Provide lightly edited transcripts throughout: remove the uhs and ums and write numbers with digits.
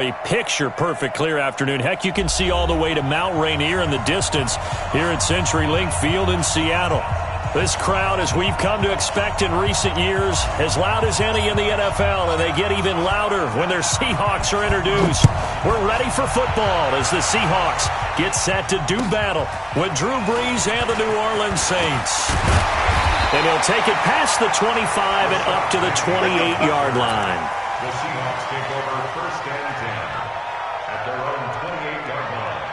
A picture-perfect clear afternoon. Heck, you can see all the way to Mount Rainier in the distance here at CenturyLink Field in Seattle. This crowd, as we've come to expect in recent years, as loud as any in the NFL, and they get even louder when their Seahawks are introduced. We're ready for football as the Seahawks get set to do battle with Drew Brees and the New Orleans Saints. And he'll take it past the 25 and up to the 28-yard line. The Seahawks take over first and 10 at their own 28-yard line.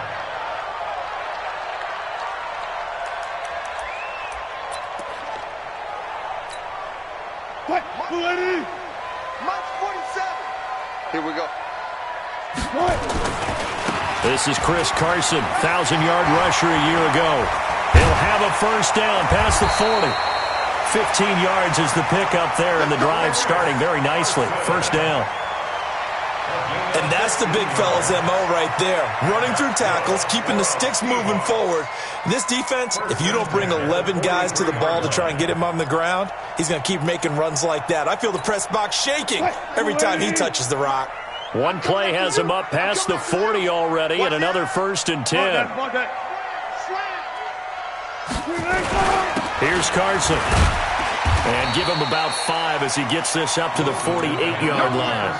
What? Ready? March 47. Here we go. What? This is Chris Carson, 1,000-yard rusher a year ago. He'll have a first down past the 40. 15 yards is the pickup there, and the drive starting very nicely. First down. And that's the big fella's MO right there. Running through tackles, keeping the sticks moving forward. This defense, if you don't bring 11 guys to the ball to try and get him on the ground, he's going to keep making runs like that. I feel the press box shaking every time he touches the rock. One play has him up past the 40 already, and another first and 10. Here's Carson. And give him about 5 as he gets this up to the 48-yard line.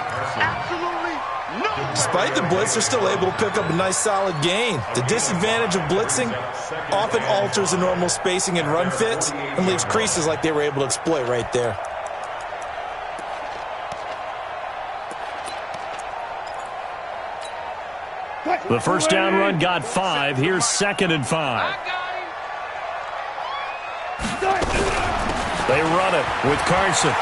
Despite the blitz, they're still able to pick up a nice solid gain. The disadvantage of blitzing often alters the normal spacing and run fits and leaves creases like they were able to exploit right there. The first down run got 5. Here's 2nd and 5. They run it with Carson.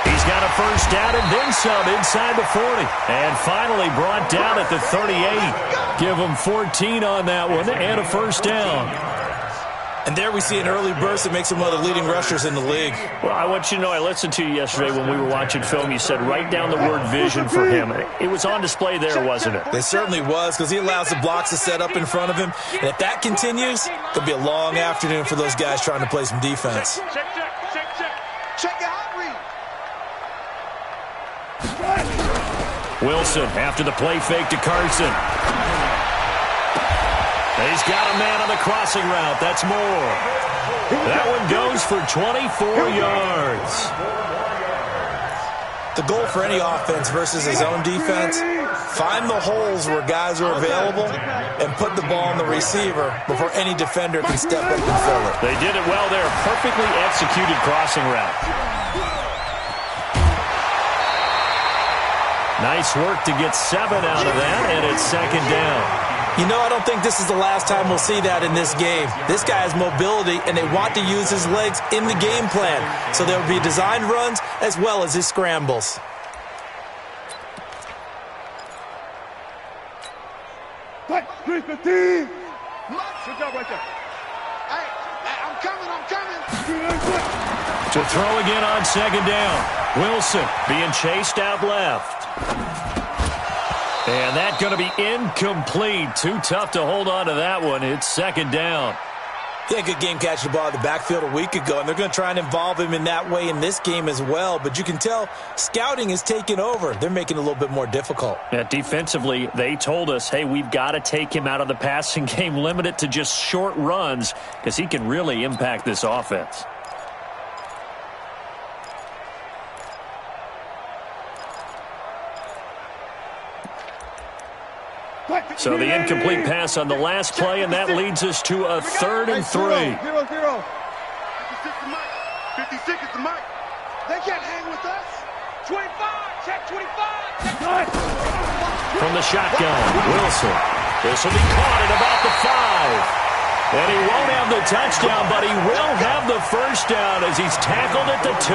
He's got a first down and then some inside the 40. And finally brought down at the 38. Give him 14 on that one and a first down. And there we see an early burst that makes him one of the leading rushers in the league. Well, I want you to know, I listened to you yesterday when we were watching film. You said write down the word vision for him. It was on display there, wasn't it? It certainly was, because he allows the blocks to set up in front of him. And if that continues, it'll be a long afternoon for those guys trying to play some defense. Check your hot read. Wilson after the play fake to Carson. He's got a man on the crossing route. That's more. That one goes for 24 yards. The goal for any offense versus his own defense, find the holes where guys are available and put the ball on the receiver before any defender can step up and fill it. They did it well there. Perfectly executed crossing route. Nice work to get 7 out of that, and it's 2nd down. You know, I don't think this is the last time we'll see that in this game. This guy has mobility, and they want to use his legs in the game plan. So there will be designed runs as well as his scrambles. Good job right there. Hey, I'm coming. To throw again on 2nd down. Wilson being chased out left. And that's going to be incomplete. Too tough to hold on to that one. It's 2nd down. He had a good game catching the ball in the backfield a week ago, and they're going to try and involve him in that way in this game as well. But you can tell scouting is taking over. They're making it a little bit more difficult. Yeah, defensively, they told us, hey, we've got to take him out of the passing game, limit it to just short runs, because he can really impact this offense. So the incomplete pass on the last play, and that leads us to a 3rd and 3. 0-0. 56 is the mic. They can't hang with us. 25. Check 25. From the shotgun, Wilson. This will be caught at about the 5. And he won't have the touchdown, but he will have the first down as he's tackled at the 2.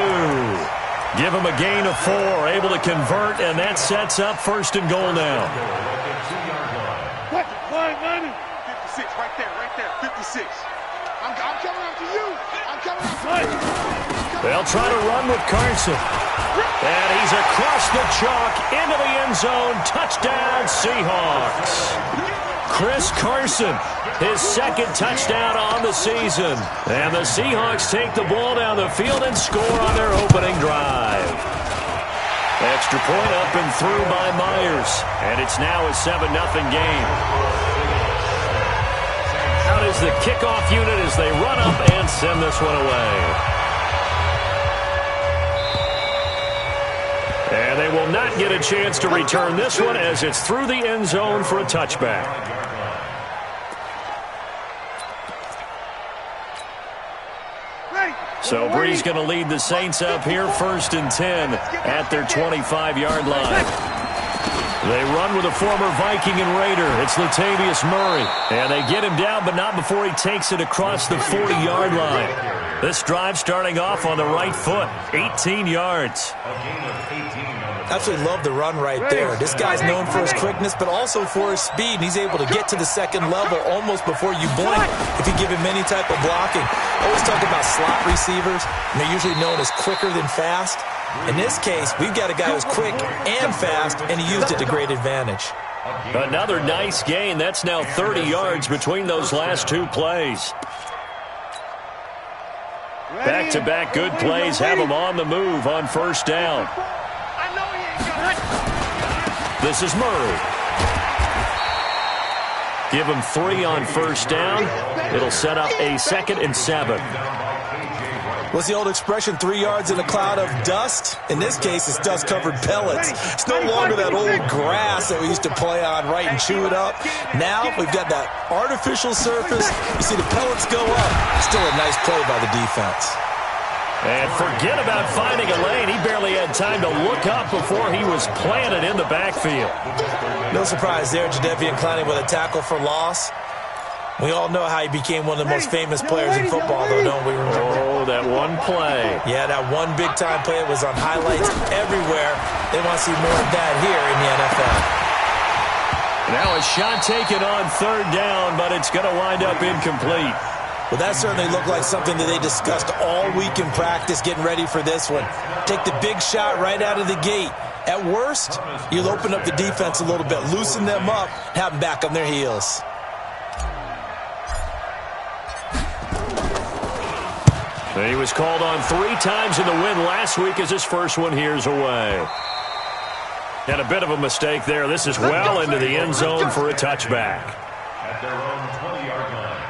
Give him a gain of 4, able to convert, and that sets up 1st and goal now. 56, right there, 56. I'm coming after you. I'm coming after you. They'll try to run with Carson. And he's across the chalk into the end zone. Touchdown, Seahawks. Chris Carson, his 2nd touchdown on the season. And the Seahawks take the ball down the field and score on their opening drive. Extra point up and through by Myers. And it's now a 7-0 game. Out is the kickoff unit as they run up and send this one away. And they will not get a chance to return this one as it's through the end zone for a touchback. So Bree's going to lead the Saints up here 1st and 10 at their 25-yard line. They run with a former Viking and Raider. It's Latavius Murray. And they get him down, but not before he takes it across the 40-yard line. This drive starting off on the right foot, 18 yards. Absolutely love the run right there. This guy's known for his quickness, but also for his speed. And he's able to get to the second level almost before you blink if you give him any type of blocking. I always talk about slot receivers, and they're usually known as quicker than fast. In this case, we've got a guy who's quick and fast, and he used it to great advantage. Another nice gain. That's now 30 yards between those last two plays. Back-to-back good plays have them on the move on first down. This is Murray. Give him 3 on first down. It'll set up a 2nd and 7. What's the old expression, 3 yards in a cloud of dust? In this case, it's dust-covered pellets. It's no longer that old grass that we used to play on, right, and chew it up. Now we've got that artificial surface. You see the pellets go up. Still a nice play by the defense. And forget about finding a lane. He barely had time to look up before he was planted in the backfield. No surprise there, Jadeveon Clowney with a tackle for loss. We all know how he became one of the most famous players in football, though, don't we? Oh, that one play. Yeah, that one big-time play was on highlights everywhere. They want to see more of that here in the NFL. Now a shot taken on 3rd down, but it's going to wind up incomplete. Well, that certainly looked like something that they discussed all week in practice, getting ready for this one. Take the big shot right out of the gate. At worst, you'll open up the defense a little bit, loosen them up, have them back on their heels. He was called on 3 times in the win last week as his first one here's away. And a bit of a mistake there. This is well into the end zone for a touchback. At their own 20-yard line.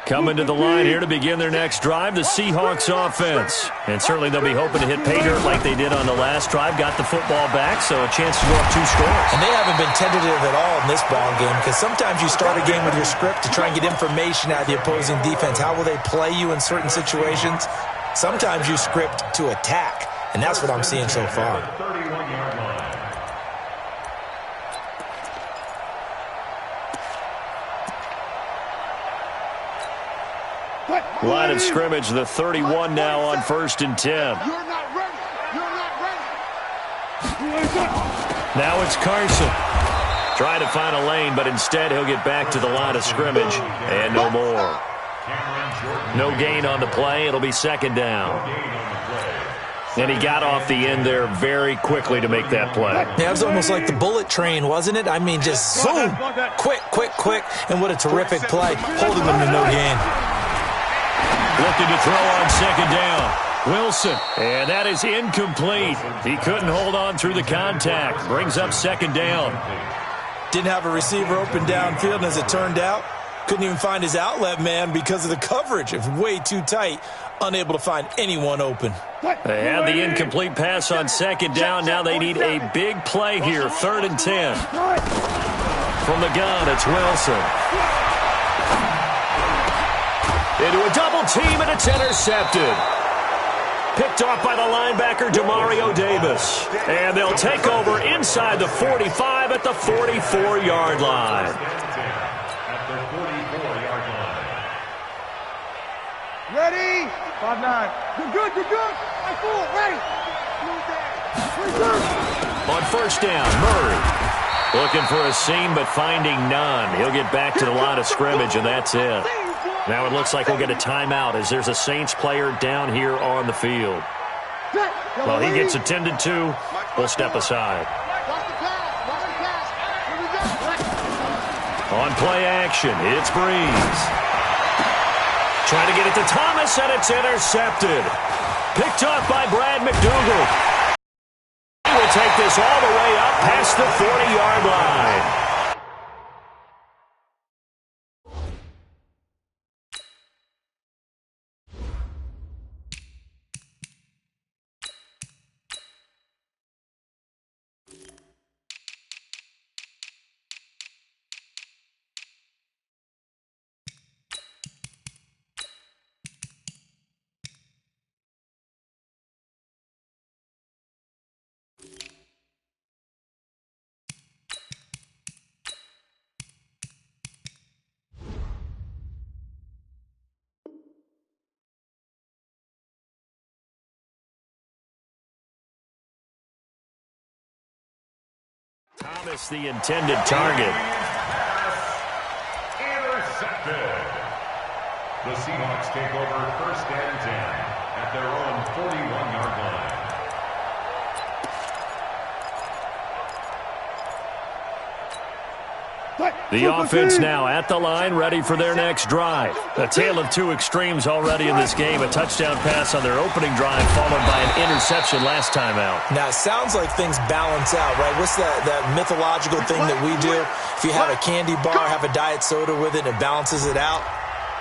Coming to the line here to begin their next drive, the Seahawks offense. And certainly they'll be hoping to hit pay dirt like they did on the last drive. Got the football back, so a chance to go up 2 scores. And they haven't been tentative at all in this ball game, because sometimes you start a game with your script to try and get information out of the opposing defense. How will they play you in certain situations? Sometimes you script to attack, and that's what I'm seeing so far. 31-yard line. Line of scrimmage, the 31 now on 1st and 10. You're not ready. You're not ready. Now it's Carson. Trying to find a lane, but instead he'll get back to the line of scrimmage. And no more. No gain on the play. It'll be 2nd down. And he got off the end there very quickly to make that play. Yeah, it was almost like the bullet train, wasn't it? I mean, just zoom. Quick, quick, quick. And what a terrific play. Holding them to no gain. Looking to throw on 2nd down. Wilson. And that is incomplete. He couldn't hold on through the contact. Brings up 2nd down. Didn't have a receiver open downfield, and as it turned out, couldn't even find his outlet man because of the coverage. It was way too tight. Unable to find anyone open. They had the incomplete pass on 2nd down. Now they need a big play here. 3rd and 10. From the gun, it's Wilson. Into a double team, and it's intercepted. Picked off by the linebacker, Demario Davis. And they'll take over inside the 45 at the 44-yard line. At their 44-yard line. Ready? 5-9. You're good. You're good. I full. Ready. On 1st down, Murray. Looking for a seam, but finding none. He'll get back to the line of scrimmage, and that's it. Now it looks like we'll get a timeout as there's a Saints player down here on the field. Well, he gets attended to. We'll step aside. On play action, it's Breeze. Trying to get it to Thomas, and it's intercepted. Picked off by Brad McDougal. He will take this all the way up past the 40-yard line. Thomas, the intended target. Intercepted. The Seahawks take over 1st and 10 at their own 41-yard line. The offense now at the line, ready for their next drive. A tale of two extremes already in this game. A touchdown pass on their opening drive, followed by an interception last time out. Now, it sounds like things balance out, right? What's that mythological thing that we do? If you have a candy bar, have a diet soda with it, it balances it out.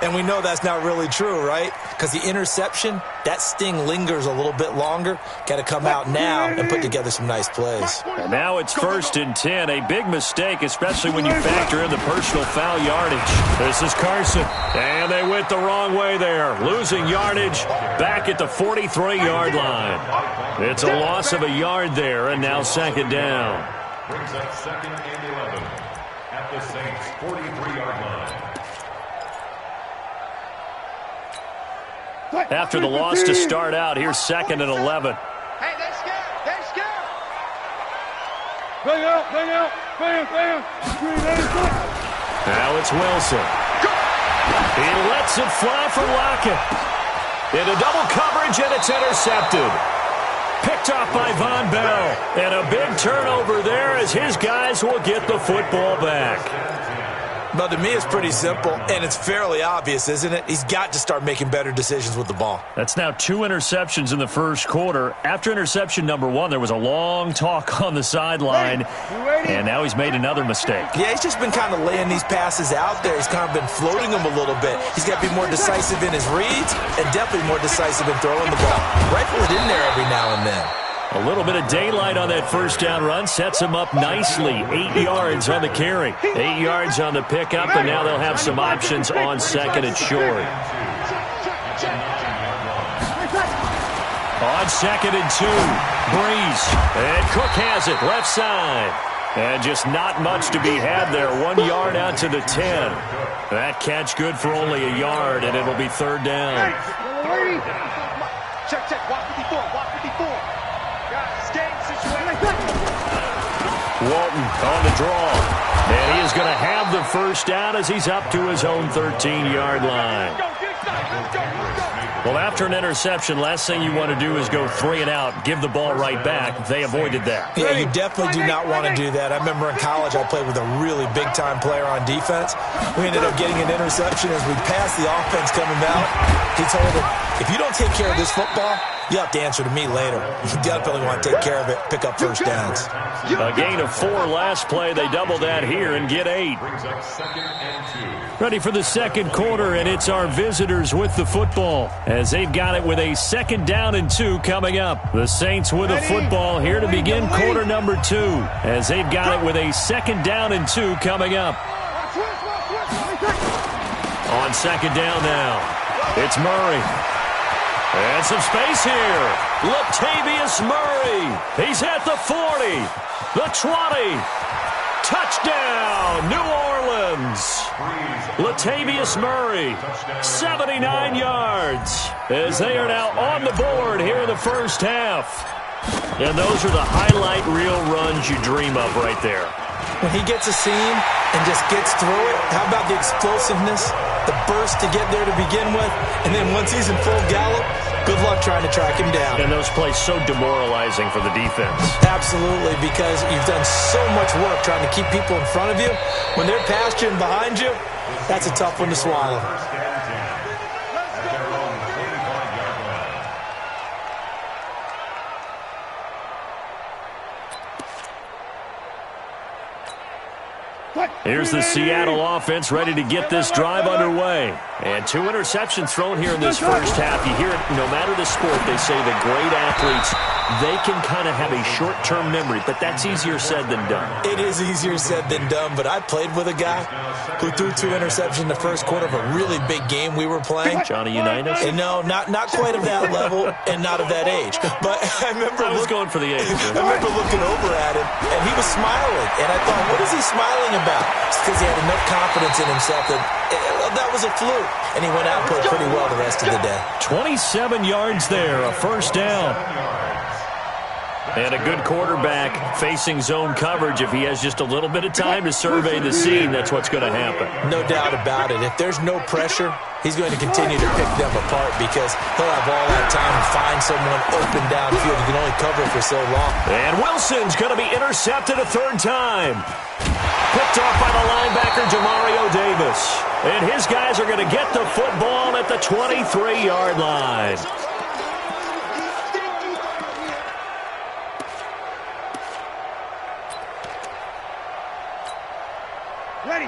And we know that's not really true, right? Because the interception, that sting lingers a little bit longer. Got to come out now and put together some nice plays. And now it's 1st and 10. A big mistake, especially when you factor in the personal foul yardage. This is Carson. And they went the wrong way there. Losing yardage back at the 43-yard line. It's a loss of a yard there, and now 2nd down. Brings up 2nd and 11 at the Saints' 43-yard line. After the loss to start out, here's 2nd and 11. Hey, they're scared. They're scared. Bang out, bang out, bang, bang. Now it's Wilson. He lets it fly for Lockett. Into double coverage, and it's intercepted. Picked off by Von Bell. And a big turnover there as his guys will get the football back. But to me, it's pretty simple, and it's fairly obvious, isn't it? He's got to start making better decisions with the ball. That's now 2 interceptions in the first quarter. After interception number 1, there was a long talk on the sideline, and now he's made another mistake. Yeah, he's just been kind of laying these passes out there. He's kind of been floating them a little bit. He's got to be more decisive in his reads and definitely more decisive in throwing the ball. Rifle it in there every now and then. A little bit of daylight on that first down run sets him up nicely. 8 yards on the carry. 8 yards on the pickup, and now they'll have some options on 2nd and short. On 2nd and 2, Breeze. And Cook has it, left side. And just not much to be had there. 1 yard out to the 10. That catch good for only a yard, and it'll be 3rd down. Check, check. Walk 54. Walk 54. Walton on the draw. And he is going to have the first down as he's up to his own 13-yard line. Well, after an interception, last thing you want to do is go 3 and out, give the ball right back. They avoided that. Yeah, you definitely do not want to do that. I remember in college I played with a really big-time player on defense. We ended up getting an interception as we passed the offense coming out. He told him, if you don't take care of this football, you have to answer to me later. You definitely want to take care of it, pick up first downs. A gain of 4 last play. They double that here and get 8. Ready for the second quarter, and it's our visitors with the football as they've got it with a 2nd down and 2 coming up. The Saints with a football here to begin quarter number 2 as they've got it with a 2nd down and 2 coming up. On 2nd down now, it's Murray. And some space here. Latavius Murray. He's at the 40, the 20. Touchdown, New Orleans. Latavius Murray, 79 yards, as they are now on the board here in the first half. And those are the highlight reel runs you dream of right there. when he gets a seam and just gets through it, how about the explosiveness, the burst to get there to begin with, and then once he's in full gallop, good luck trying to track him down. And those plays so demoralizing for the defense. Absolutely, because you've done so much work trying to keep people in front of you. When they're past you and behind you, that's a tough one to swallow. Here's the Seattle offense ready to get this drive underway. And 2 interceptions thrown here in this first half. You hear it, no matter the sport, they say the great athletes, they can kind of have a short-term memory, but that's easier said than done. It is easier said than done, but I played with a guy who threw 2 interceptions in the first quarter of a really big game we were playing. Johnny Unitas? And no, not quite of that level and not of that age. But I remember I was going for the age. I remember looking over at him, and he was smiling. And I thought, what is he smiling about? It's because he had enough confidence in himself that was a fluke. And he went out and played pretty well the rest of the day. 27 yards there, a first down. And a good quarterback facing zone coverage. If he has just a little bit of time to survey the scene, that's what's going to happen. No doubt about it. If there's no pressure, he's going to continue to pick them apart because he'll have all that time to find someone open downfield. He can only cover for so long. And Wilson's going to be intercepted a third time. Picked off by the linebacker, Jamario Davis. And his guys are going to get the football at the 23-yard line.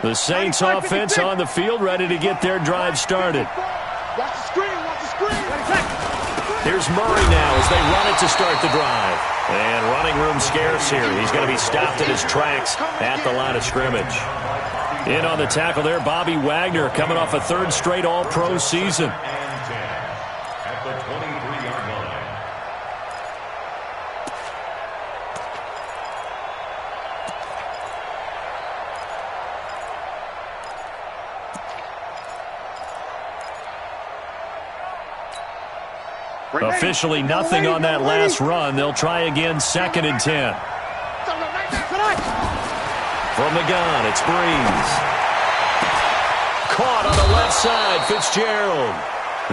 The Saints offense on the field, ready to get their drive started. Watch the screen, watch the screen. Here's Murray now as they run it to start the drive. And running room scarce here. He's going to be stopped in his tracks at the line of scrimmage. In on the tackle there, Bobby Wagner coming off a 3rd straight All-Pro season. At the 23-yard line. Officially nothing on that last run. They'll try again, 2nd and 10. From the gun, it's Breeze. Caught on the left side, Fitzgerald.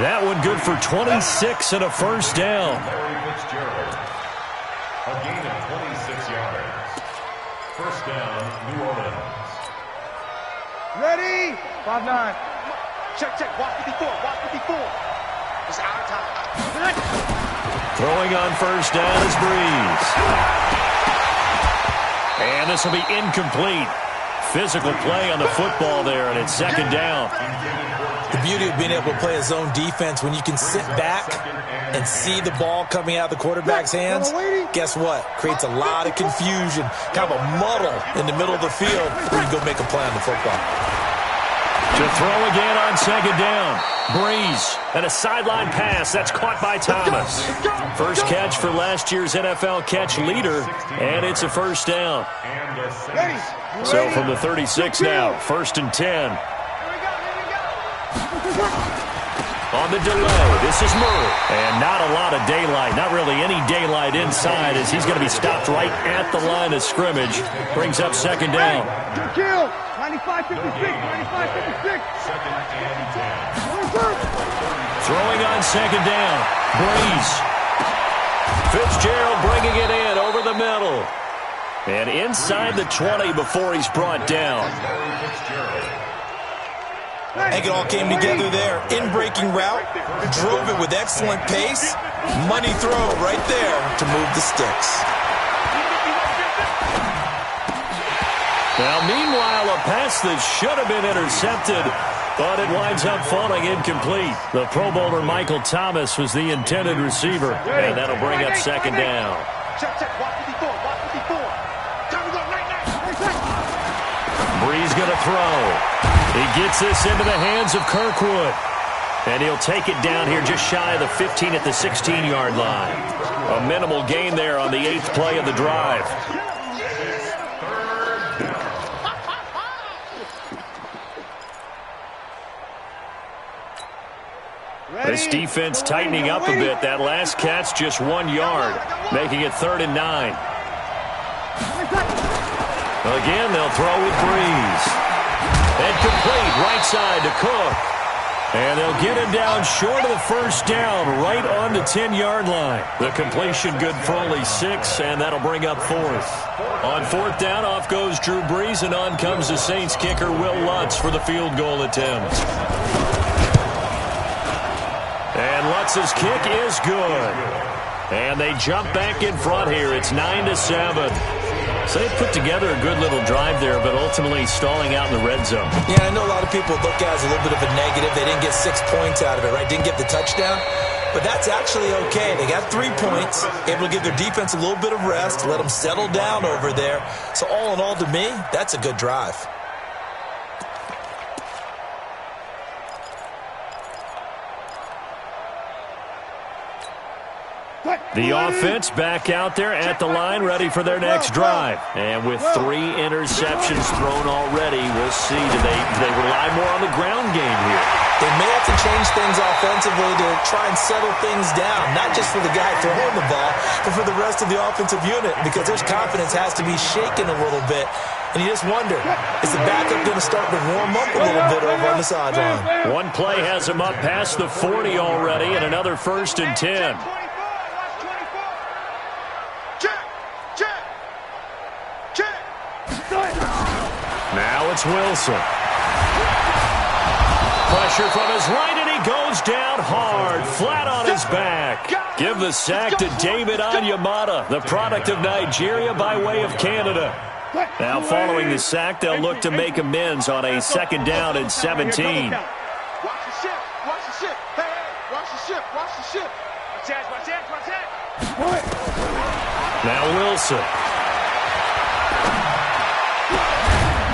That one good for 26 and a first down. Larry Fitzgerald. A gain of 26 yards. First down, New Orleans. Ready? 5-9. Check. Watch 54. Watch 54. It's out of time. Throwing on first down is Breeze. And this will be incomplete. Physical play on the football there, and it's 2nd down. The beauty of being able to play a zone defense when you can sit back and see the ball coming out of the quarterback's hands, guess what? Creates a lot of confusion, kind of a muddle in the middle of the field where you go make a play on the football. To throw again on 2nd down. Breeze and a sideline pass. That's caught by Thomas. First catch for last year's NFL catch leader, and it's a first down. So from the 36 now, 1st and 10. On the delay, this is Murray. And not a lot of daylight, not really any daylight inside as he's going to be stopped right at the line of scrimmage. Brings up 2nd down. Kill. 95-56. 95-56. 2nd and 10. Throwing on 2nd down. Breeze. Fitzgerald bringing it in over the middle. And inside the 20 before he's brought down. I think it all came together there. In-breaking route, drove it with excellent pace. Money throw right there to move the sticks. Now, meanwhile, a pass that should have been intercepted, but it winds up falling incomplete. The Pro Bowler Michael Thomas was the intended receiver, and that'll bring up 2nd down. Check. Watch 54. Watch 54. Time to go right now. Breeze going to throw. He gets this into the hands of Kirkwood. And he'll take it down here just shy of the 15 at the 16-yard line. A minimal gain there on the 8th play of the drive. This defense tightening up a bit. That last catch just 1 yard, making it 3rd and 9. Again, they'll throw with Breeze. And complete right side to Cook. And they'll get him down short of the first down, right on the 10-yard line. The completion good for only 6, and that'll bring up 4th. On 4th down, off goes Drew Brees, and on comes the Saints kicker, Will Lutz, for the field goal attempt. And Lutz's kick is good. And they jump back in front here. It's 9-7. So they put together a good little drive there, but ultimately stalling out in the red zone. Yeah, I know a lot of people look at it as a little bit of a negative. They didn't get 6 points out of it, right? Didn't get the touchdown. But that's actually okay. They got 3 points, able to give their defense a little bit of rest, let them settle down over there. So all in all, to me, that's a good drive. The offense back out there at the line, ready for their next drive. And with 3 interceptions thrown already, we'll see. Do they rely more on the ground game here? They may have to change things offensively to try and settle things down, not just for the guy throwing the ball, but for the rest of the offensive unit, because their confidence has to be shaken a little bit. And you just wonder, is the backup going to start to warm up a little bit over on the sideline? One play has him up past the 40 already, and another 1st and 10. Now it's Wilson. Pressure from his right, and he goes down hard, flat on his back. Give the sack to David Onyemata, the product of Nigeria by way of Canada. Now following the sack, they'll look to make amends on a 2nd down and 17. Watch the ship. Watch the ship. Hey, watch the ship. Watch the ship. Watch that. Now Wilson.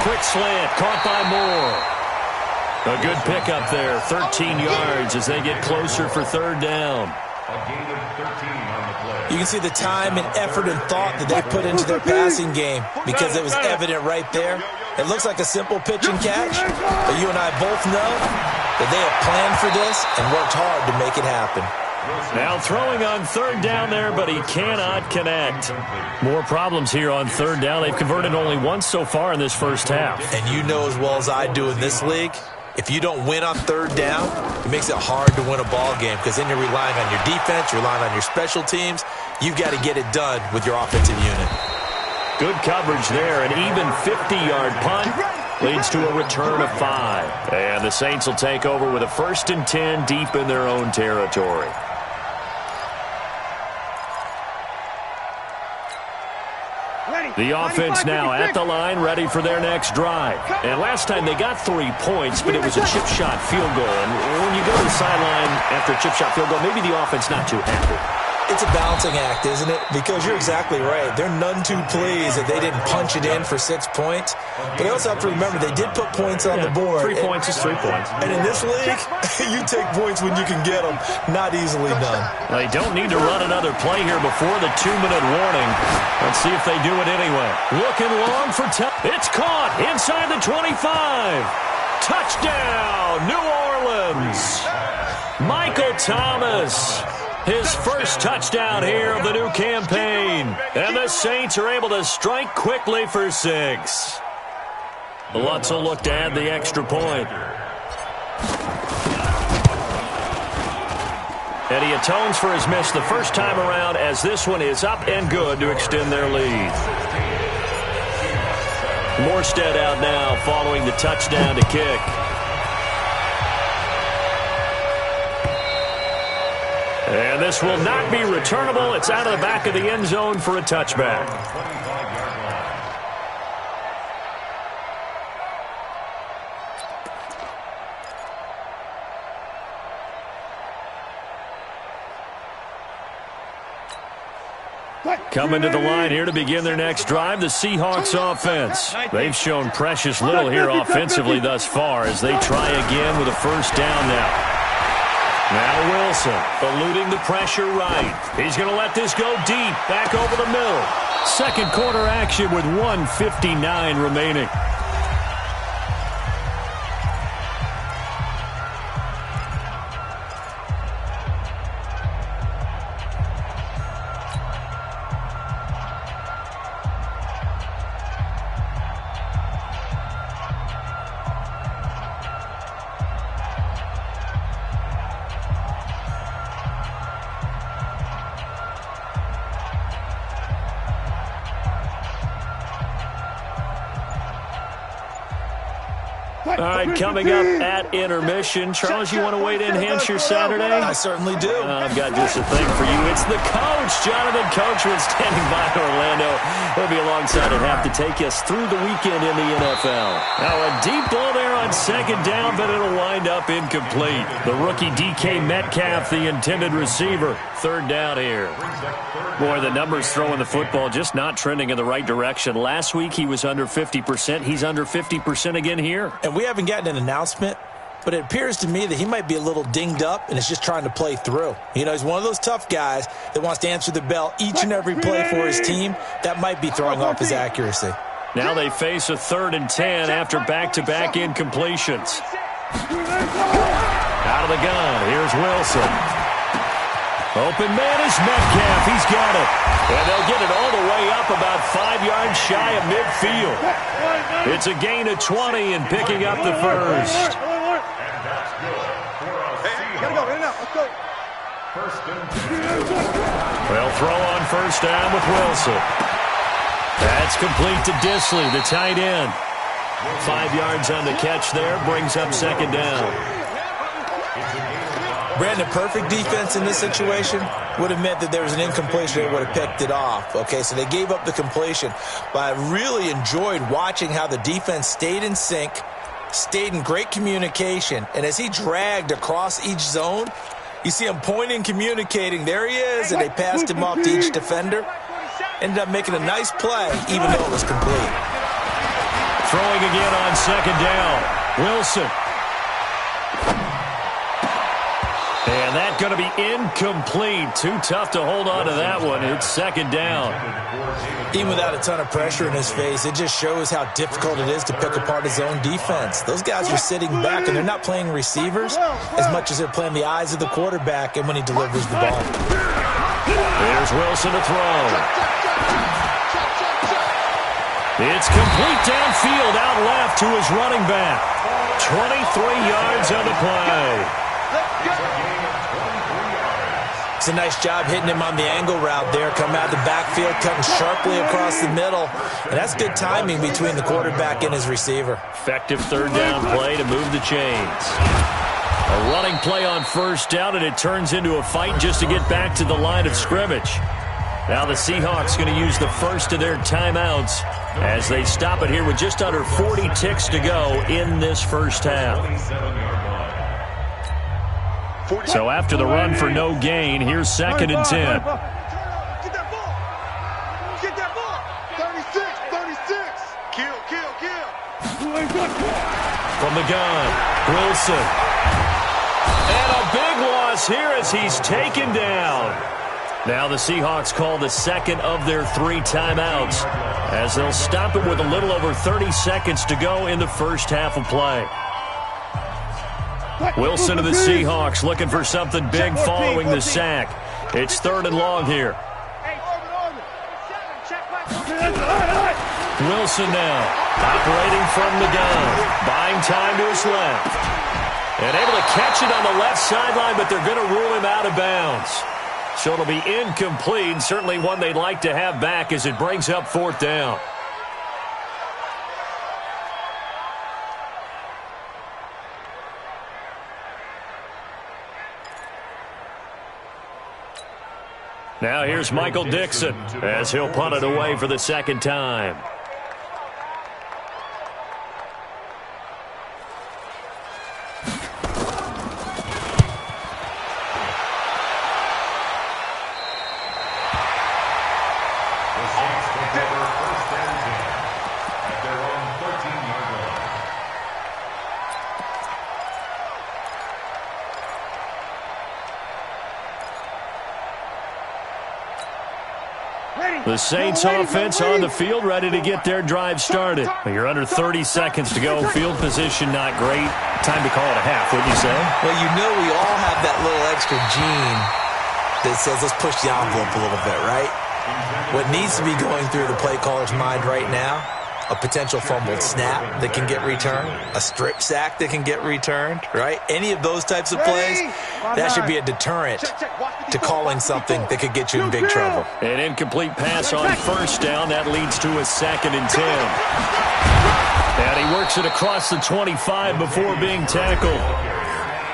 Quick slant, caught by Moore. A good pickup there, 13 yards as they get closer for 3rd down. A gain of 13 on the play. You can see the time and effort and thought that they put into their passing game because it was evident right there. It looks like a simple pitch and catch, but you and I both know that they have planned for this and worked hard to make it happen. Now throwing on 3rd down there, but he cannot connect. More problems here on 3rd down. They've converted only once so far in this first half. And you know as well as I do in this league, if you don't win on 3rd down, it makes it hard to win a ball game because then you're relying on your defense, you're relying on your special teams. You've got to get it done with your offensive unit. Good coverage there. An even 50-yard punt leads to a return of 5. And the Saints will take over with a 1st and 10 deep in their own territory. The offense now at the line, ready for their next drive. And last time they got 3 points, but it was a chip shot field goal. And when you go to the sideline after a chip shot field goal, maybe the offense not too happy. It's a balancing act, isn't it? Because you're exactly right. They're none too pleased that they didn't punch it in for 6 points. But they also have to remember they did put points on the board. 3 points is 3 points. And in this league, you take points when you can get them. Not easily done. They don't need to run another play here before the 2-minute warning. Let's see if they do it anyway. Looking long for it's caught inside the 25. Touchdown, New Orleans. Michael Thomas. His first touchdown here of the new campaign. And the Saints are able to strike quickly for 6. Lutz will look to add the extra point. And he atones for his miss the first time around as this one is up and good to extend their lead. Morstead out now following the touchdown to kick. And this will not be returnable. It's out of the back of the end zone for a touchback. Coming to the line here to begin their next drive, the Seahawks offense. They've shown precious little here offensively thus far as they try again with a 1st down now. Now Wilson, eluding the pressure right. He's going to let this go deep, back over the middle. 2nd quarter action with 1:59 remaining. All right, coming up at intermission. Charles, you want to wait to enhance your Saturday? I certainly do. I've got just a thing for you. It's the coach, Jonathan Coachman, standing by in Orlando. He'll be alongside at half to take us through the weekend in the NFL. Now, a deep ball there on second down, but it'll wind up incomplete. The rookie DK Metcalf, the intended receiver. Third down here. Boy, the numbers throwing the football just not trending in the right direction. Last week, he was under 50%. He's under 50% again here. And we haven't gotten an announcement, but it appears to me that he might be a little dinged up and is just trying to play through. You know, he's one of those tough guys that wants to answer the bell each and every play for his team. That might be throwing off his accuracy. Now they face a 3rd and 10 after back-to-back incompletions. Out of the gun, here's Wilson. Open man is Metcalf. He's got it. And they'll get it all the way up about 5 yards shy of midfield. It's a gain of 20 and picking up the first. They'll throw on first down with Wilson. That's complete to Disley, the tight end. 5 yards on the catch there, brings up second down. Brandon, perfect defense in this situation would have meant that there was an incompletion. They would have picked it off. Okay, so they gave up the completion. But I really enjoyed watching how the defense stayed in sync, stayed in great communication. And as he dragged across each zone, you see him pointing, communicating. There he is, and they passed him off to each defender. Ended up making a nice play, even though it was complete. Throwing again on second down. Wilson. And that's going to be incomplete. Too tough to hold on to that one. It's second down. Even without a ton of pressure in his face, it just shows how difficult it is to pick apart his own defense. Those guys are sitting back, and they're not playing receivers as much as they're playing the eyes of the quarterback and when he delivers the ball. There's Wilson to throw. It's complete downfield, out left to his running back. 23 yards on the play. It's a nice job hitting him on the angle route there. Come out the backfield, cutting sharply across the middle. And that's good timing between the quarterback and his receiver. Effective third down play to move the chains. A running play on first down, and it turns into a fight just to get back to the line of scrimmage. Now the Seahawks going to use the first of their timeouts as they stop it here with just under 40 ticks to go in this first half. So after the run for no gain, here's second and 10. Get that ball. Get that ball. 36. Kill. From the gun, Wilson. And a big loss here as he's taken down. Now the Seahawks call the second of their 3 timeouts as they'll stop it with a little over 30 seconds to go in the first half of play. Wilson of the Seahawks looking for something big following the sack. It's 3rd and long here. Wilson now operating from the gun, buying time to his left. And able to catch it on the left sideline, but they're going to rule him out of bounds. So it'll be incomplete, certainly one they'd like to have back as it brings up 4th down. Now here's Michael Dixon as he'll punt it away for the second time. The Saints offense on the field, ready to get their drive started. You're under 30 seconds to go. Field position not great. Time to call it a half, wouldn't you say? Well, you know we all have that little extra gene that says let's push the envelope a little bit, right? What needs to be going through the play caller's mind right now, a potential fumbled snap that can get returned, a strip sack that can get returned, right? Any of those types of plays, that should be a deterrent to calling something that could get you in big trouble. An incomplete pass on first down. That leads to a 2nd and 10. And he works it across the 25 before being tackled.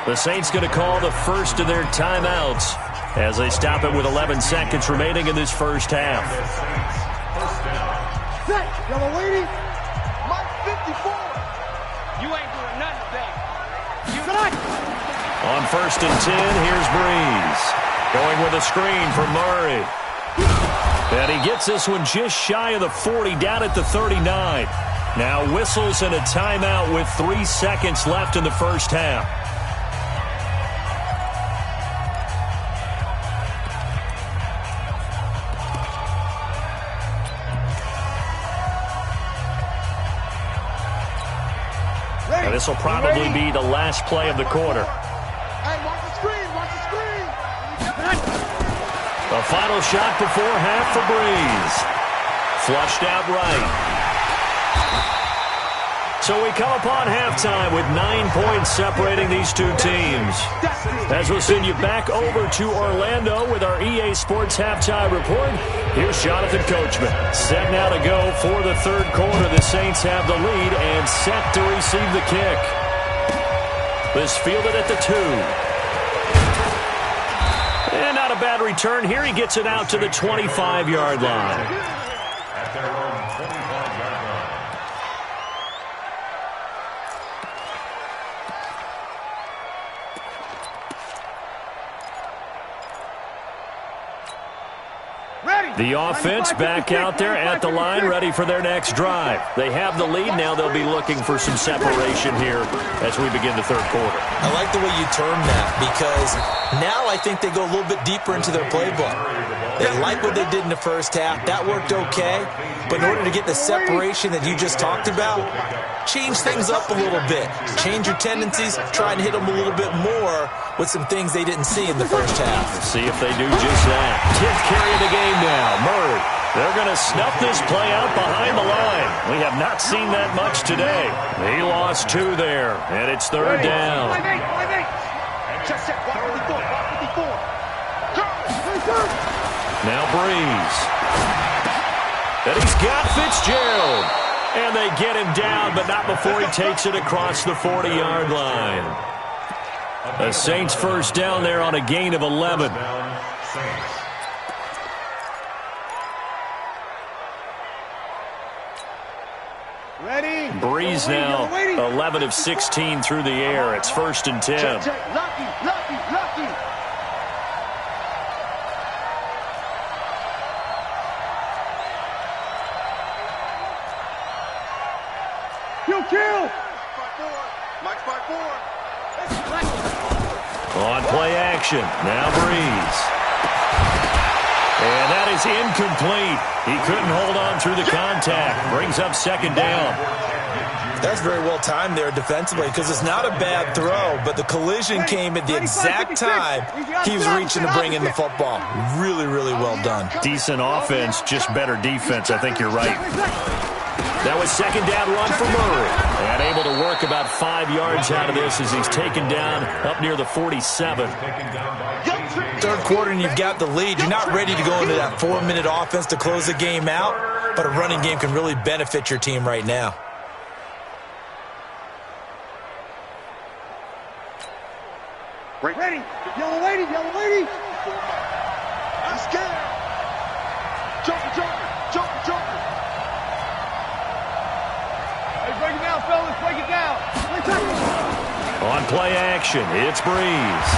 The Saints going to call the first of their timeouts as they stop it with 11 seconds remaining in this first half. Set. Yellow lady. Mike 54. You ain't doing nothing today. On 1st and 10, here's Breeze. Going with a screen for Murray. And he gets this one just shy of the 40, down at the 39. Now whistles and a timeout with 3 seconds left in the first half. And this will probably be the last play of the quarter. Hey, watch the screen. Watch the screen. The final shot before half for Breeze. Flushed out right. So we come upon halftime with 9 points separating these two teams. As we'll send you back over to Orlando with our EA Sports Halftime Report, here's Jonathan Coachman. Set now to go for the third quarter. The Saints have the lead and set to receive the kick. This fielded at the 2. And not a bad return here. He gets it out to the 25-yard line. At their own 25-yard line. The offense back out there at the line, ready for their next drive. They have the lead. Now they'll be looking for some separation here as we begin the third quarter. I like the way you term that, because now I think they go a little bit deeper into their playbook. They like what they did in the first half. That worked okay. But in order to get the separation that you just talked about, change things up a little bit. Change your tendencies. Try and hit them a little bit more with some things they didn't see in the first half. Let's see if they do just that. 10th carry of the game now. Murray. They're going to snuff this play out behind the line. We have not seen that much today. He lost 2 there, and it's third down. Now Breeze. And he's got Fitzgerald. And they get him down, but not before he takes it across the 40-yard line. The Saints first down there on a gain of 11. Ready. Breeze now 11 of 16 through the air. It's 1st and 10. Lucky. Kill. Mike 5-4. On play action. Now Breeze. And that is incomplete. He couldn't hold on through the contact. Brings up 2nd down. That's very well timed there defensively, because it's not a bad throw, but the collision came at the exact time he was reaching to bring in the football. Really, really well done. Decent offense, just better defense. I think you're right. That was 2nd down run for Murray. And able to work about 5 yards out of this as he's taken down up near the 47. Third quarter and you've got the lead. You're not ready to go into that 4-minute offense to close the game out, but a running game can really benefit your team right now. Ready. Yellow lady. I'm scared. Joker. Break it down, fellas. Break it down. On play action, it's Breeze.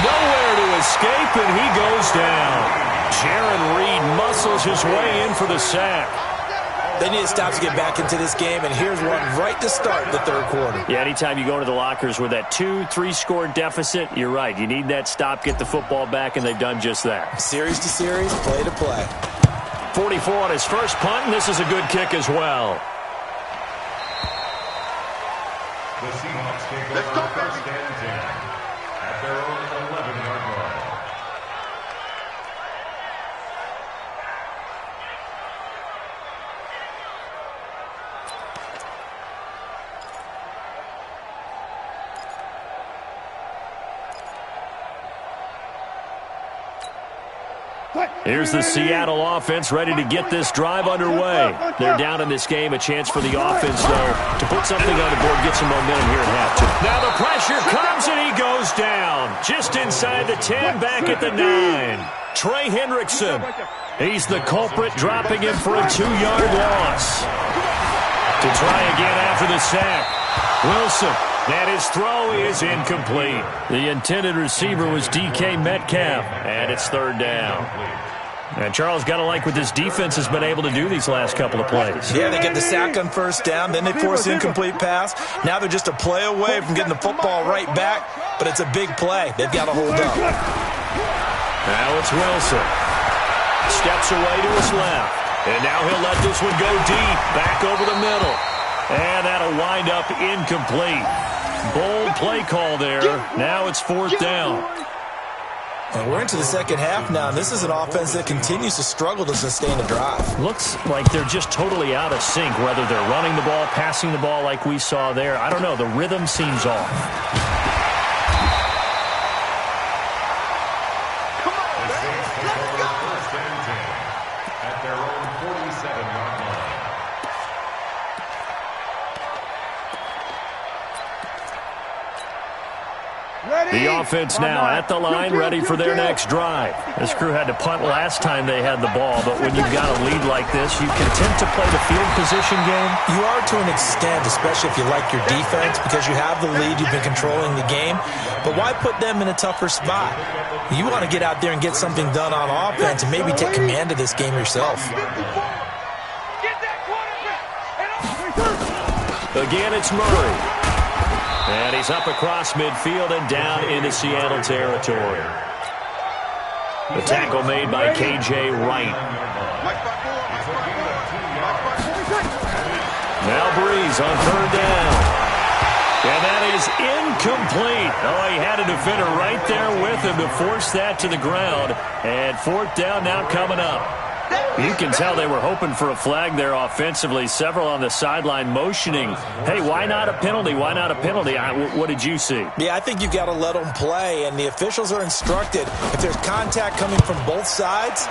Nowhere to escape, and he goes down. Jaron Reed muscles his way in for the sack. They need to stop to get back into this game, and here's one right to start the third quarter. Yeah, anytime you go into the lockers with that 2-3 score deficit, you're right. You need that stop, get the football back, and they've done just that. Series to series, play to play. 44 on his first punt, and this is a good kick as well. The Seahawks take over 1st and 10 at their own 11-yard line. Here's the Seattle offense ready to get this drive underway. They're down in this game. A chance for the offense, though, to put something on the board, get some momentum here at halftime. Now the pressure comes, and he goes down. Just inside the 10, back at the 9. Trey Hendrickson. He's the culprit, dropping him for a 2-yard loss. To try again after the sack. Wilson. And his throw is incomplete. The intended receiver was DK Metcalf, and it's 3rd down. And Charles, got to like what this defense has been able to do these last couple of plays. Yeah, they get the sack on 1st down, then they force an incomplete pass. Now they're just a play away from getting the football right back, but it's a big play. They've got to hold up. Now it's Wilson. Steps away to his left. And now he'll let this one go deep, back over the middle. And that'll wind up incomplete. Bold play call there. Now it's 4th down. And we're into the second half now, and this is an offense that continues to struggle to sustain a drive. Looks like they're just totally out of sync, whether they're running the ball, passing the ball like we saw there. I don't know. The rhythm seems off. The offense now at the line, ready for their next drive. This crew had to punt last time they had the ball, but when you've got a lead like this, you content to play the field position game? You are to an extent, especially if you like your defense, because you have the lead, you've been controlling the game. But why put them in a tougher spot? You want to get out there and get something done on offense and maybe take command of this game yourself. Again, it's Murray. And he's up across midfield and down into Seattle territory. The tackle made by K.J. Wright. Now Breeze on 3rd down. And that is incomplete. Oh, he had a defender right there with him to force that to the ground. And 4th down now coming up. You can tell they were hoping for a flag there offensively. Several on the sideline motioning, hey, why not a penalty? Why not a penalty? What did you see? Yeah, I think you've got to let them play, and the officials are instructed. If there's contact coming from both sides,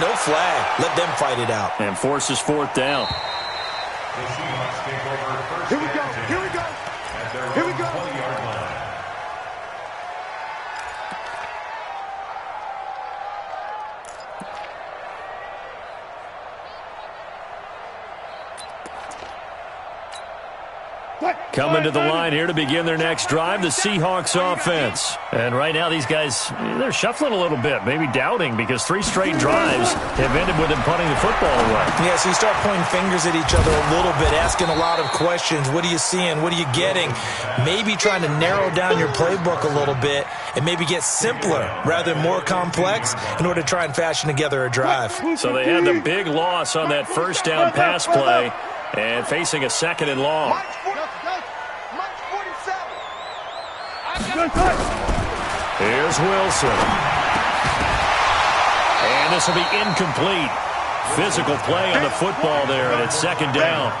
no flag. Let them fight it out. And forces 4th down. The Seahawks take over first. Here we go. Here we go. Here we go. 20-yard line. Coming to the line here to begin their next drive, the Seahawks offense. And right now these guys, they're shuffling a little bit, maybe doubting, because 3 straight drives have ended with them punting the football away. Yeah, so you start pointing fingers at each other a little bit, asking a lot of questions. What are you seeing? What are you getting? Maybe trying to narrow down your playbook a little bit and maybe get simpler rather than more complex in order to try and fashion together a drive. So they had the big loss on that 1st down pass play and facing a 2nd and long. Here's Wilson. And this will be incomplete. Physical play on the football there, and it's 2nd down.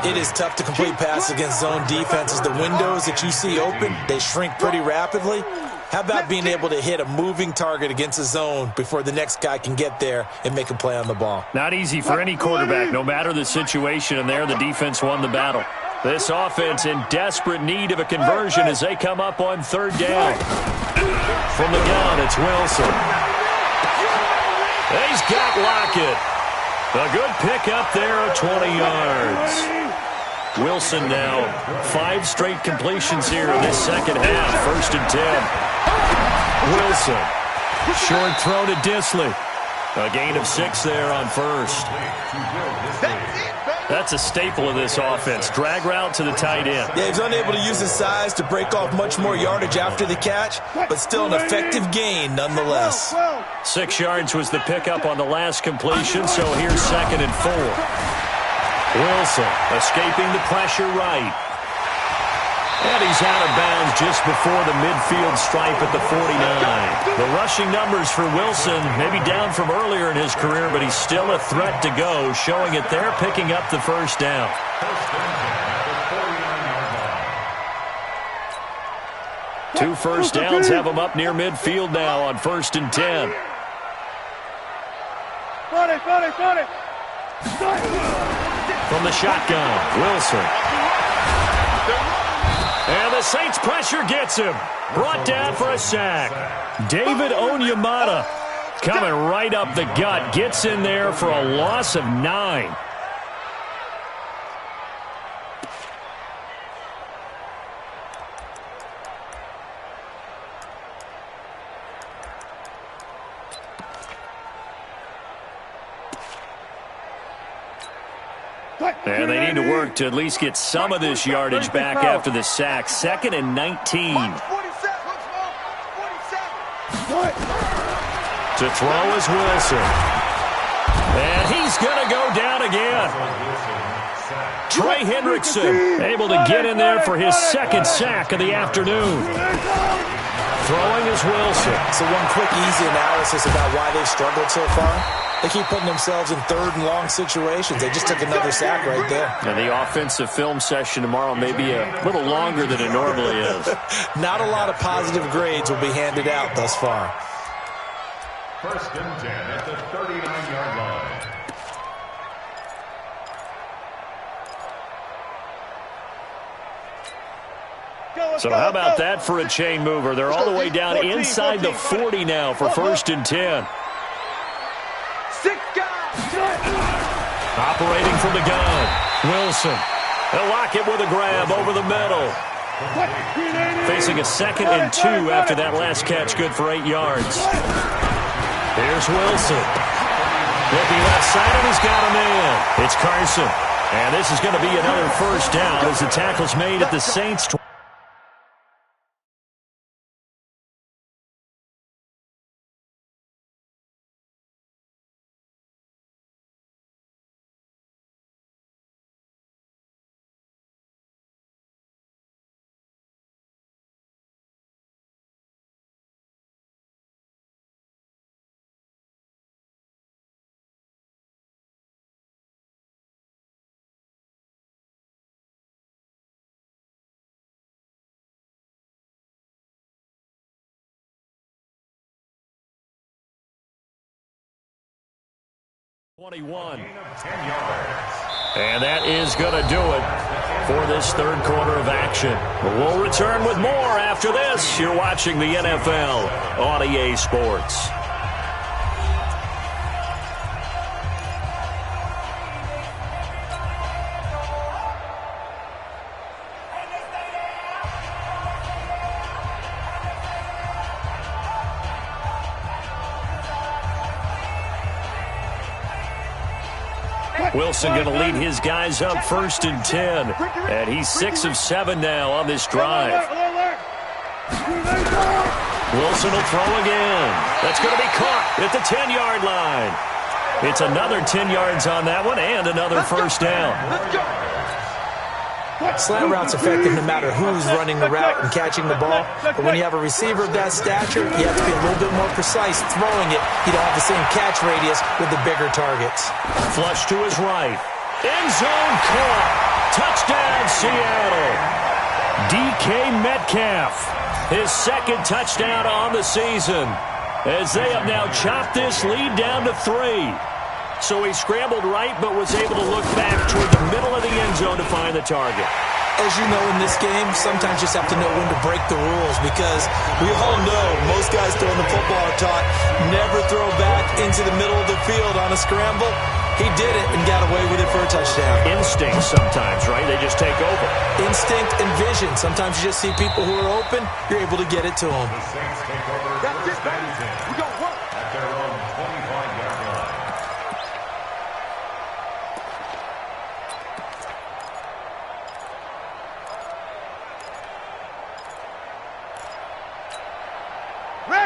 It is tough to complete passes against zone defenses. The windows that you see open, they shrink pretty rapidly. How about being able to hit a moving target against a zone before the next guy can get there and make a play on the ball? Not easy for any quarterback, no matter the situation, and there the defense won the battle. This offense in desperate need of a conversion as they come up on 3rd down. From the gun, it's Wilson. He's got Lockett. A good pickup there of 20 yards. Wilson now 5 straight completions here in this second half. 1st and 10. Wilson. Short throw to Disley. A gain of 6 there on 1st. That's a staple of this offense. Drag route to the tight end. Yeah, he's unable to use his size to break off much more yardage after the catch, but still an effective gain nonetheless. 6 yards was the pickup on the last completion, so here's 2nd and 4. Wilson escaping the pressure right. And he's out of bounds just before the midfield stripe at the 49. The rushing numbers for Wilson maybe down from earlier in his career, but he's still a threat to go, showing it there, picking up the 1st down. 2 first downs have him up near midfield now on 1st and 10. From the shotgun, Wilson. And the Saints pressure gets him. Brought down for a sack. David Onyemata coming right up the gut. Gets in there for a loss of 9. And they need to work to at least get some of this yardage back after the sack. 2nd and 19. To throw is Wilson. And he's going to go down again. Trey Hendrickson able to get in there for his 2nd sack of the afternoon. Throwing is Wilson. So one quick, easy analysis about why they've struggled so far. They keep putting themselves in 3rd and long situations. They just took another sack right there. And the offensive film session tomorrow may be a little longer than it normally is. Not a lot of positive grades will be handed out thus far. 1st and 10 at the 39-yard line. So how about that for a chain mover? They're all the way down inside the 40 now for 1st and 10. Operating from the gun, Wilson. They'll lock it with a grab over the middle. Facing a 2nd and 2 after that last catch, good for 8 yards. Here's Wilson. Looking left side, and he's got him in. It's Carson. And this is going to be another 1st down as the tackle's made at the Saints' 20. And that is going to do it for this 3rd quarter of action. We'll return with more after this. You're watching the NFL on EA Sports. Wilson going to lead his guys up 1st and 10. And he's 6 of 7 now on this drive. Wilson will throw again. That's going to be caught at the 10-yard line. It's another 10 yards on that one and another 1st down. Slant route's effective no matter who's running the route and catching the ball. But when you have a receiver of that stature, you have to be a little bit more precise throwing it. You don't have the same catch radius with the bigger targets. Flush to his right. End zone caught. Touchdown, Seattle. DK Metcalf. His 2nd touchdown on the season. As they have now chopped this lead down to 3. So he scrambled right, but was able to look back toward the middle of the end zone to find the target. As you know, in this game, sometimes you just have to know when to break the rules, because we all know most guys throwing the football are taught never throw back into the middle of the field on a scramble. He did it and got away with it for a touchdown. Instinct sometimes, right? They just take over. Instinct and vision. Sometimes you just see people who are open, you're able to get it to them. The Saints take over 1st and 10. We go work at their own 25-yard line.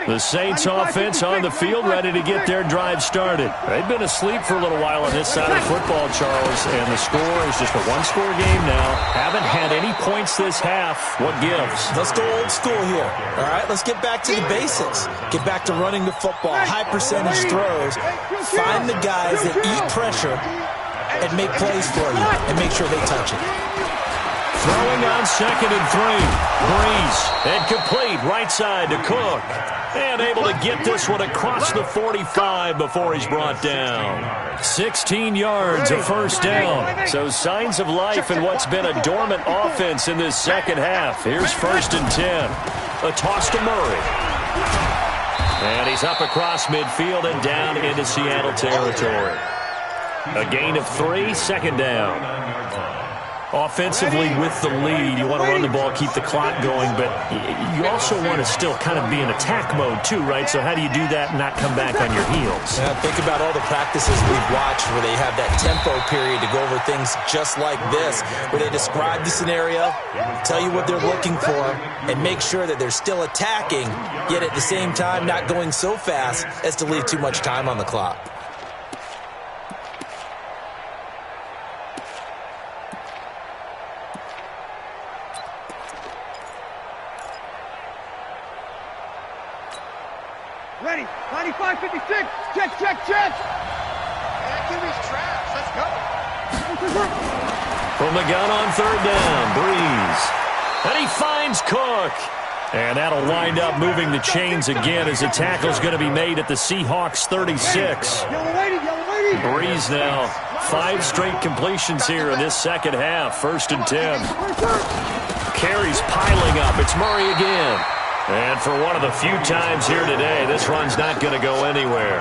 The Saints offense on the field, ready to get their drive started. They've been asleep for a little while on this side of football, Charles, and the score is just a one-score game now. Haven't had any points this half. What gives? Let's go old school here. All right, let's get back to the basics. Get back to running the football, high percentage throws. Find the guys that eat pressure and make plays for you and make sure they touch it. Throwing on 2nd and 3. Breeze. And complete right side to Cook. And able to get this one across the 45 before he's brought down. 16 yards, a first down. So signs of life in what's been a dormant offense in this second half. Here's 1st and 10. A toss to Murray. And he's up across midfield and down into Seattle territory. A gain of 3, 2nd down. Offensively with the lead, you want to run the ball, keep the clock going, but you also want to still kind of be in attack mode too, right? So how do you do that and not come back on your heels? Yeah, think about all the practices we've watched where they have that tempo period to go over things just like this, where they describe the scenario, tell you what they're looking for, and make sure that they're still attacking, yet at the same time not going so fast as to leave too much time on the clock. Ready, 95, 56, check, check, check. That QB's trash. Let's go. From the gun on 3rd down, Breeze. And he finds Cook. And that'll wind up moving the chains again as the tackle's going to be made at the Seahawks 36. Yellow lady. Breeze now, 5 straight completions here in this second half. 1st and 10. Carries piling up. It's Murray again. And for one of the few times here today, this run's not going to go anywhere.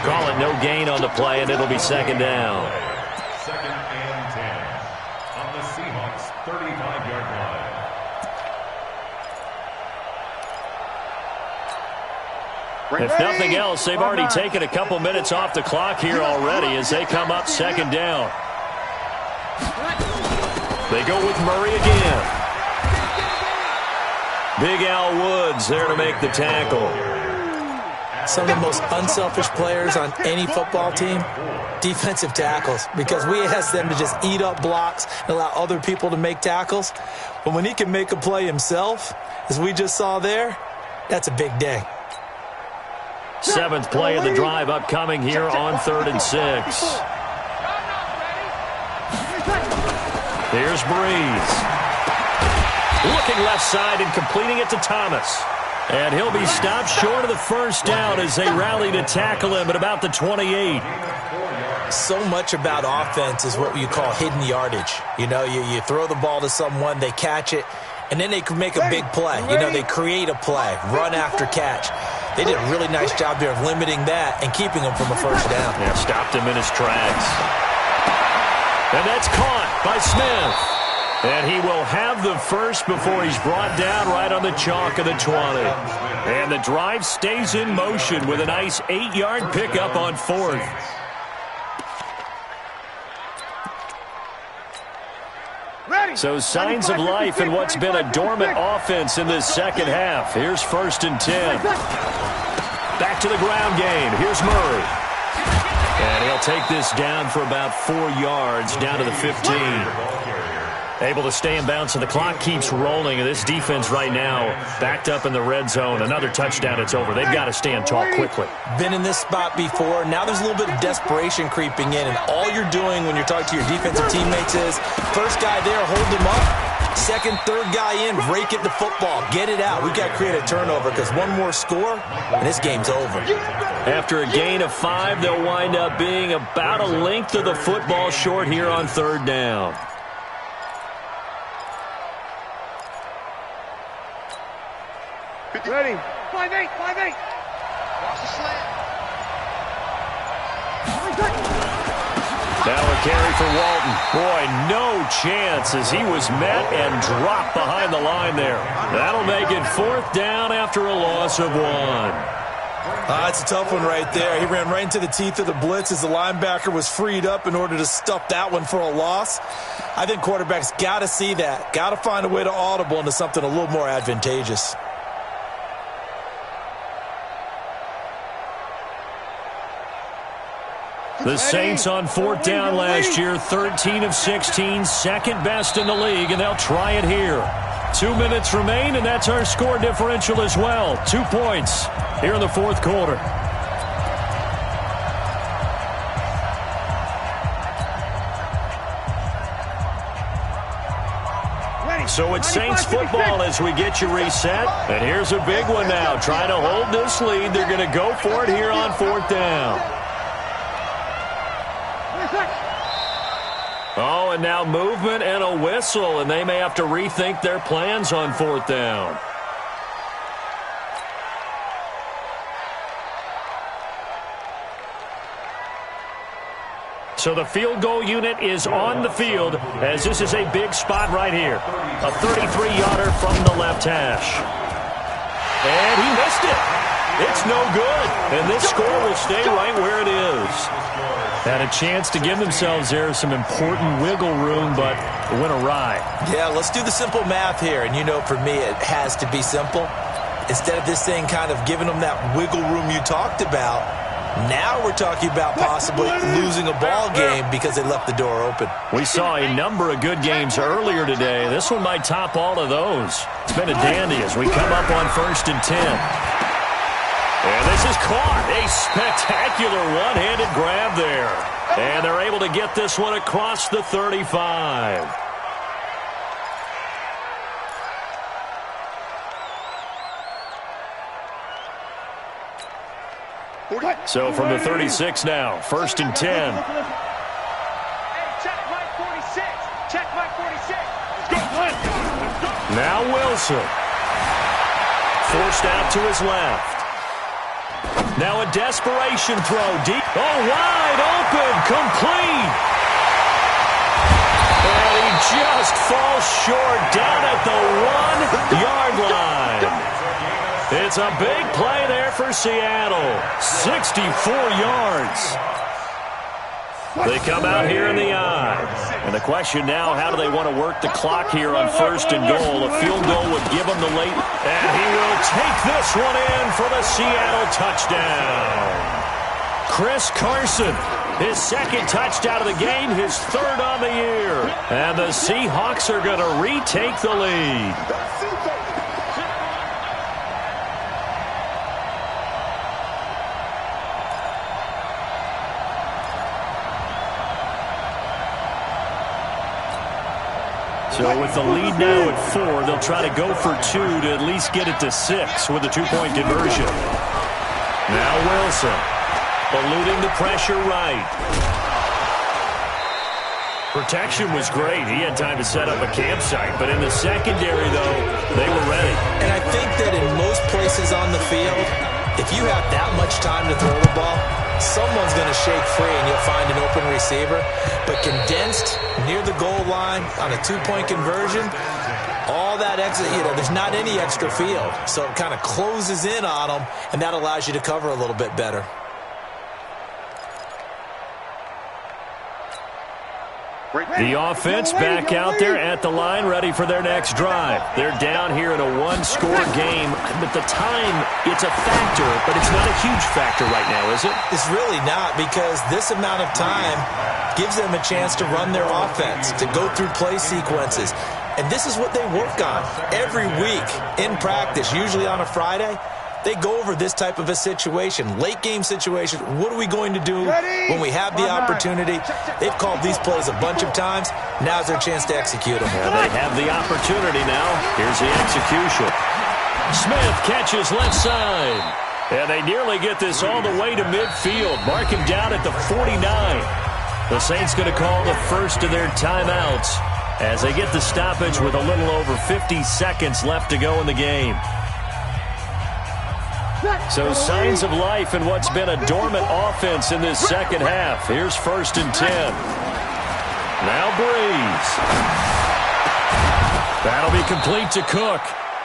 Call it no gain on the play, and it'll be 2nd down. 2nd and 10 on the Seahawks 35-yard line. If nothing else, they've already taken a couple minutes off the clock here already as they come up 2nd down. They go with Murray again. Big Al Woods there to make the tackle. Some of the most unselfish players on any football team, defensive tackles, because we ask them to just eat up blocks and allow other people to make tackles. But when he can make a play himself, as we just saw there, that's a big day. 7th play of the drive upcoming here on 3rd and 6. Here's Breeze. Looking left side and completing it to Thomas. And he'll be stopped short of the 1st down as they rally to tackle him at about the 28. So much about offense is what you call hidden yardage. You know, you throw the ball to someone, they catch it, and then they can make a big play. You know, they create a play, run after catch. They did a really nice job there of limiting that and keeping him from a 1st down. Yeah, stopped him in his tracks. And that's caught by Smith. And he will have the first before he's brought down right on the chalk of the 20. And the drive stays in motion with a nice 8-yard pickup on 4th. So signs of life in what's been a dormant offense in this second half. Here's 1st and 10. Back to the ground game. Here's Murray. And he'll take this down for about 4 yards down to the 15. Able to stay in bounds, and the clock keeps rolling. And this defense right now backed up in the red zone. Another touchdown, it's over. They've got to stand tall quickly. Been in this spot before. Now there's a little bit of desperation creeping in, and all you're doing when you're talking to your defensive teammates is, first guy there, hold him up. Second, third guy in, rake it the football. Get it out. We've got to create a turnover because one more score, and this game's over. After a gain of 5, they'll wind up being about a length of the football short here on 3rd down. Ready, 5-8, 5-8. Watch the slant. Now a carry for Walton. Boy, no chance as he was met and dropped behind the line there. That'll make it 4th down after a loss of 1. It's a tough one right there. He ran right into the teeth of the blitz as the linebacker was freed up in order to stuff that one for a loss. I think quarterbacks got to see that. Got to find a way to audible into something a little more advantageous. The Saints on 4th down last year, 13 of 16, second best in the league, and they'll try it here. 2 minutes remain, and that's our score differential as well. 2 points here in the 4th quarter. So it's Saints football as we get you reset. And here's a big one now. Trying to hold this lead. They're going to go for it here on 4th down. Oh, and now movement and a whistle. And they may have to rethink their plans on 4th down. So the field goal unit is on the field as this is a big spot right here. A 33-yarder from the left hash. And he missed it. It's no good. And this score will stay right where it is. Had a chance to give themselves there some important wiggle room, but it went awry. Yeah, let's do the simple math here. And you know, for me, it has to be simple. Instead of this thing kind of giving them that wiggle room you talked about, now we're talking about possibly losing a ball game because they left the door open. We saw a number of good games earlier today. This one might top all of those. It's been a dandy as we come up on 1st and 10. And this is caught. A spectacular one-handed grab there. And they're able to get this one across the 35. So from the 36 now, 1st and 10. Hey, check Mike 46. Check Mike 46. Let's go. Now Wilson. Forced out to his left. Now a desperation throw deep. Oh, wide open. Complete. And he just falls short down at the 1-yard line. It's a big play there for Seattle. 64 yards. They come out here in the eye. And the question now, how do they want to work the clock here on 1st and goal? A field goal would give them the late. And he will take this one in for the Seattle touchdown. Chris Carson, his 2nd touchdown of the game, his 3rd on the year. And the Seahawks are going to retake the lead. So with the lead now at 4, they'll try to go for 2 to at least get it to 6 with a 2-point conversion. Now Wilson, eluding the pressure right. Protection was great. He had time to set up a campsite, but in the secondary, though, they were ready. And I think that in most places on the field, if you have that much time to throw the ball, someone's going to shake free and you'll find an open receiver. But condensed near the goal line on a 2-point conversion, all that extra, there's not any extra field. So it kind of closes in on them, and that allows you to cover a little bit better. The offense back out there at the line, ready for their next drive. They're down here in a 1-score game. But the time, it's a factor, but it's not a huge factor right now, is it? It's really not, because this amount of time gives them a chance to run their offense, to go through play sequences. And this is what they work on every week in practice, usually on a Friday. They go over this type of a situation, late-game situation. What are we going to do when we have the opportunity? They've called these plays a bunch of times. Now's their chance to execute them. Yeah, they have the opportunity now. Here's the execution. Smith catches left side. And they nearly get this all the way to midfield. Mark him down at the 49. The Saints going to call the first of their timeouts as they get the stoppage with a little over 50 seconds left to go in the game. So signs of life in what's been a dormant offense in this second half. Here's 1st and 10. Now Breeze. That'll be complete to Cook.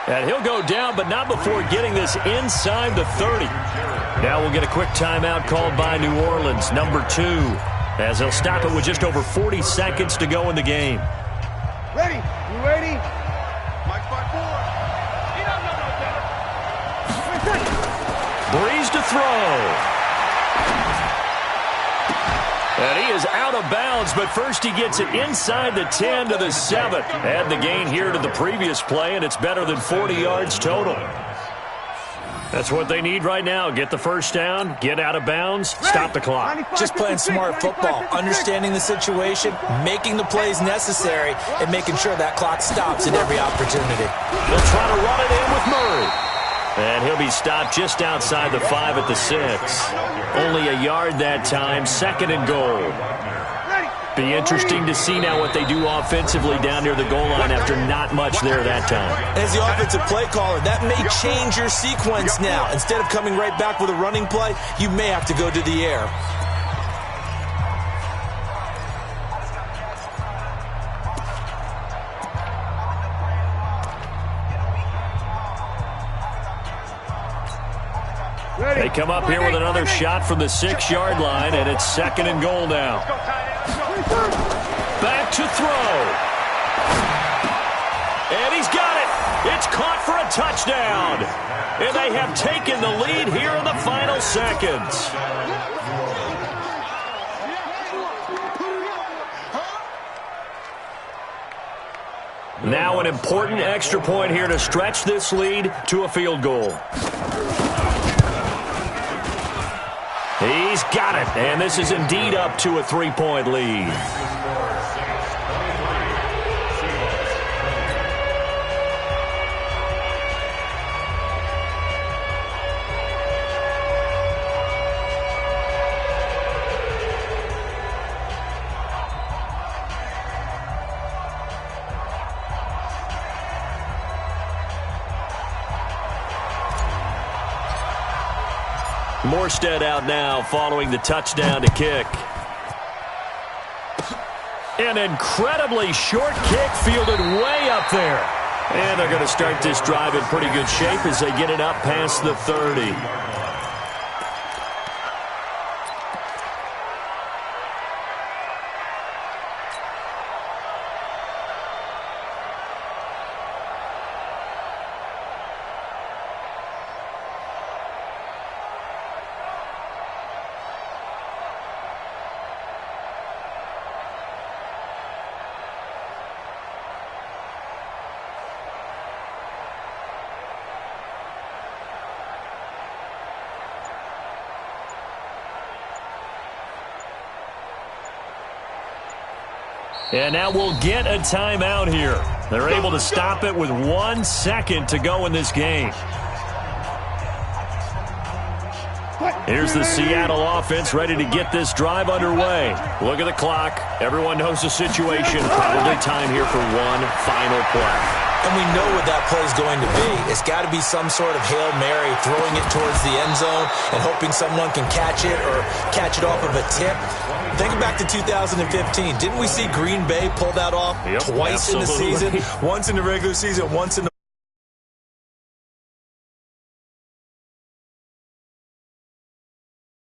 And he'll go down, but not before getting this inside the 30. Now we'll get a quick timeout called by New Orleans, number 2, as they'll stop it with just over 40 seconds to go in the game. Ready? You ready? Mike 5-4. Breeze to throw. And he is out of bounds, but first he gets it inside the 10 to the 7. Add the gain here to the previous play, and it's better than 40 yards total. That's what they need right now. Get the first down, get out of bounds, stop the clock. Just playing smart football, understanding the situation, making the plays necessary, and making sure that clock stops at every opportunity. They'll try to run it in with Murray. And he'll be stopped just outside the 5 at the 6. Only a yard that time, 2nd and goal. Be interesting to see now what they do offensively down near the goal line after not much there that time. As the offensive play caller, that may change your sequence now. Instead of coming right back with a running play, you may have to go to the air. They come up here with another shot from the 6-yard line, and it's 2nd and goal now. Back to throw. And he's got it. It's caught for a touchdown. And they have taken the lead here in the final seconds. Now an important extra point here to stretch this lead to a field goal. He's got it, and this is indeed up to a 3-point lead. Morstead out now following the touchdown to kick. An incredibly short kick fielded way up there. And they're going to start this drive in pretty good shape as they get it up past the 30. And now we'll get a timeout here. They're able to stop it with 1 second to go in this game. Here's the Seattle offense ready to get this drive underway. Look at the clock. Everyone knows the situation. Probably time here for one final play. And we know what that play is going to be. It's got to be some sort of Hail Mary, throwing it towards the end zone and hoping someone can catch it or catch it off of a tip. Think back to 2015. Didn't we see Green Bay pull that off twice in the season? Once in the regular season, once in the